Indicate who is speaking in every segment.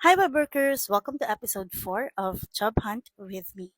Speaker 1: Hi, web workers! Welcome to episode 4 of Job Hunt with me.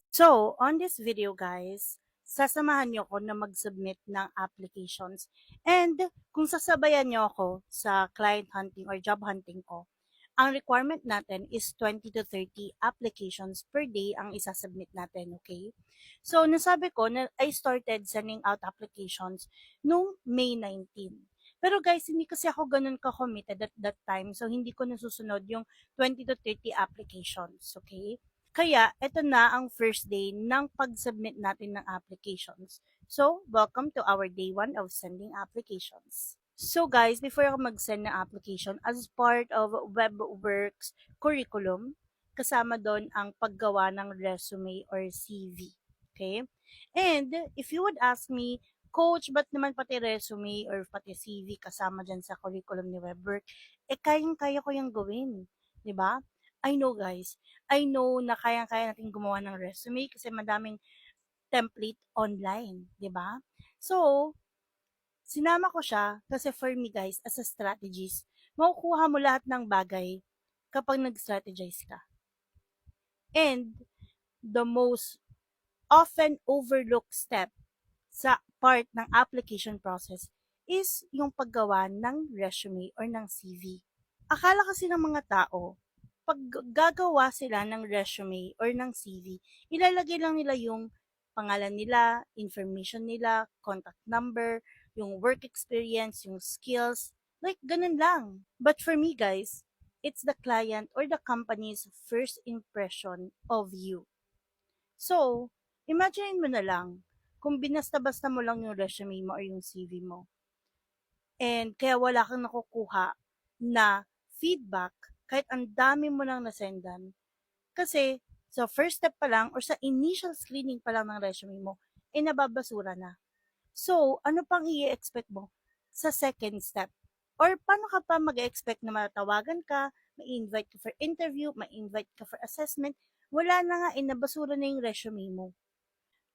Speaker 1: So, on this video guys, sasamahan niyo ako na mag-submit ng applications. And kung sasabayan niyo ako sa client hunting or job hunting ko, ang requirement natin is 20 to 30 applications per day ang isasubmit natin, okay? So, nasabi ko na I started sending out applications nung May 19. Pero guys, hindi kasi ako ganun ka-committed at that time. So, hindi ko nasusunod yung 20 to 30 applications, okay? Kaya, ito na ang first day ng pag-submit natin ng applications. So, welcome to our day 1 of sending applications. So guys, before ako mag-send ng application, as part of WebWorks curriculum, kasama doon ang paggawa ng resume or CV. Okay? And if you would ask me, Coach, ba't naman pati resume or pati CV kasama dyan sa curriculum ni WebWork? Kayang-kaya ko yung gawin. 'Di ba? I know guys. I know na kayang-kaya natin gumawa ng resume kasi madaming template online. 'Di ba? So, sinama ko siya kasi for me guys, as a strategist, makukuha mo lahat ng bagay kapag nag-strategize ka. And the most often overlooked step sa part ng application process is yung paggawa ng resume or ng CV. Akala kasi ng mga tao, pag gagawa sila ng resume or ng CV, ilalagay lang nila yung pangalan nila, information nila, contact number, yung work experience, yung skills, like ganun lang. But for me guys, it's the client or the company's first impression of you. So, imagine mo na lang, kung binasta-basta mo lang yung resume mo or yung CV mo, and kaya wala kang nakukuha na feedback kahit ang dami mo nang nasendan. Kasi sa first step pa lang or sa initial screening pa lang ng resume mo, nababasura na. So, ano pang i-expect mo sa second step? Or paano ka pa mag-expect na matawagan ka, ma-invite ka for interview, ma-invite ka for assessment? Wala na nga, nabasura na yung resume mo.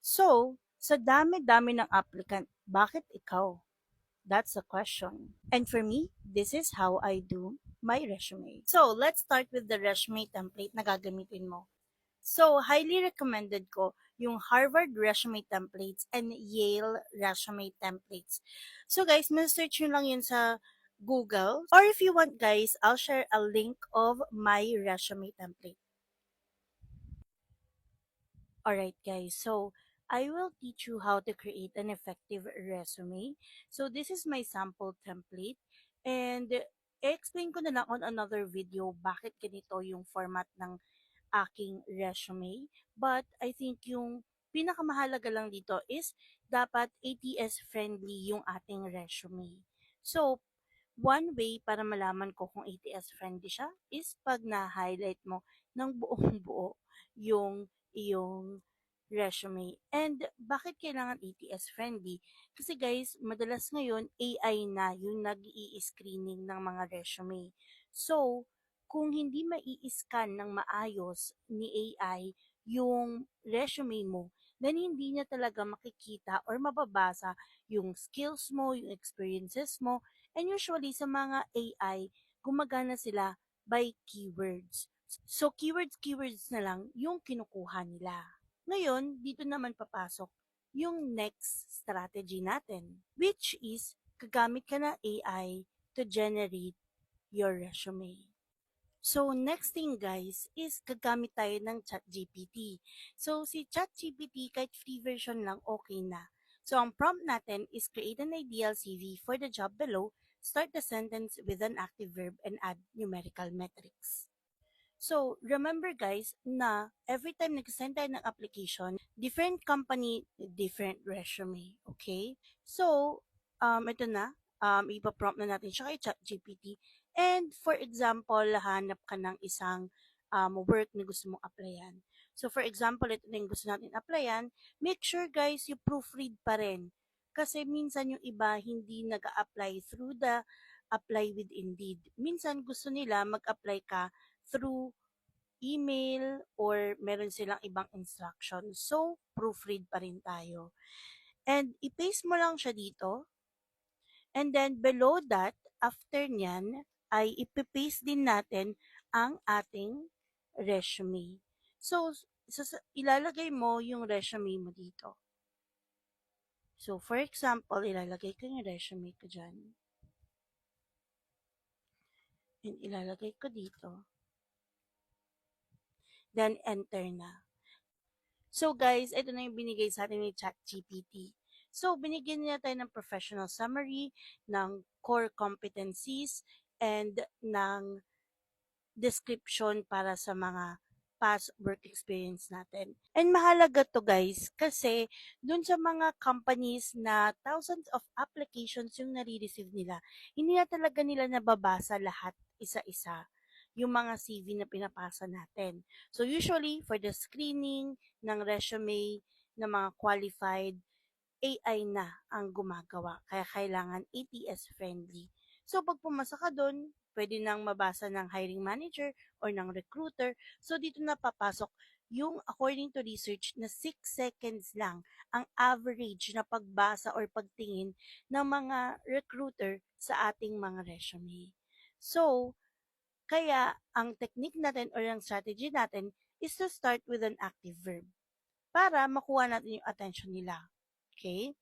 Speaker 1: So, sa dami-dami ng applicant, bakit ikaw? That's the question. And for me, this is how I do my resume. So, let's start with the resume template na gagamitin mo. So, highly recommended ko yung Harvard resume templates and Yale resume templates. So guys, search nyo lang yun sa Google. Or if you want guys, I'll share a link of my resume template. Alright guys, so I will teach you how to create an effective resume. So this is my sample template and i-explain ko na lang on another video bakit ganito yung format ng aking resume. But I think yung pinakamahalaga lang dito is dapat ATS friendly yung ating resume. So, one way para malaman ko kung ATS friendly siya is pag na-highlight mo ng buong buo yung iyong resume. And bakit kailangan ATS friendly? Kasi guys, madalas ngayon AI na yung nag-i-screening ng mga resume. So, kung hindi mai-scan ng maayos ni AI yung resume mo, then hindi niya talaga makikita or mababasa yung skills mo, yung experiences mo, and usually sa mga AI, gumagana sila by keywords. So, keywords na lang yung kinukuha nila. Ngayon, dito naman papasok yung next strategy natin, which is gagamit ka ng AI to generate your resume. So, next thing guys is gagamit tayo ng ChatGPT. So, si ChatGPT kahit free version lang okay na. So, ang prompt natin is create an ideal CV for the job below, start the sentence with an active verb, and add numerical metrics. So, remember guys na every time nag-send tayo ng application, different company, different resume. Okay? So, ito na. Ipaprompt na natin siya kay ChatGPT. And for example, hanap ka ng isang work na gusto mong applyan. So, for example, ito na yung gusto natin applyan. Make sure guys, you proofread pa rin. Kasi minsan yung iba hindi nag apply through the apply with Indeed. Minsan gusto nila mag-apply ka through email or meron silang ibang instructions. So, proofread pa rin tayo. And i-paste mo lang siya dito. And then below that, after nyan, ay ipipaste din natin ang ating resume. So, ilalagay mo yung resume mo dito. So, for example, ilalagay ko yung resume ko dyan. And ilalagay ko dito. Then, enter na. So guys, ito na yung binigay sa atin ni ChatGPT. So, binigyan niya tayo ng professional summary, ng core competencies, and ng description para sa mga past work experience natin. And mahalaga to guys kasi dun sa mga companies na thousands of applications yung nare-receive nila, hindi na talaga nila nababasa lahat isa-isa yung mga CV na pinapasa natin. So usually for the screening ng resume ng mga qualified, AI na ang gumagawa. Kaya kailangan ATS friendly. So pag pumasa ka doon, pwede nang mabasa ng hiring manager or ng recruiter. So dito na papasok yung according to research na 6 seconds lang ang average na pagbasa or pagtingin ng mga recruiter sa ating mga resume. So, kaya ang technique natin or ang strategy natin is to start with an active verb para makuha natin yung attention nila. Okay?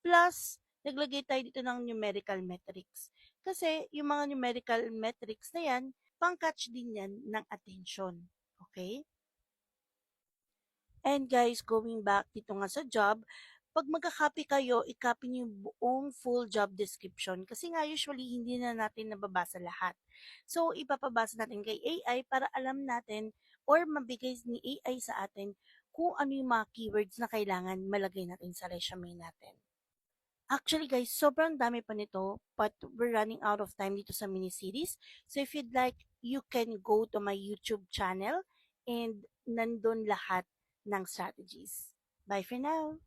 Speaker 1: Plus, naglagay tayo dito ng numerical metrics. Kasi yung mga numerical metrics na yan, pang-catch din yan ng attention. Okay? And guys, going back dito nga sa job, pag magka-copy kayo, i-copy niyo yung buong full job description kasi nga usually hindi na natin nababasa lahat. So, ipapabasa natin kay AI para alam natin or mabigay ni AI sa atin kung ano yung mga keywords na kailangan malagay natin sa resume natin. Actually guys, sobrang dami pa nito but we're running out of time dito sa mini-series. So if you'd like, you can go to my YouTube channel and nandun lahat ng strategies. Bye for now!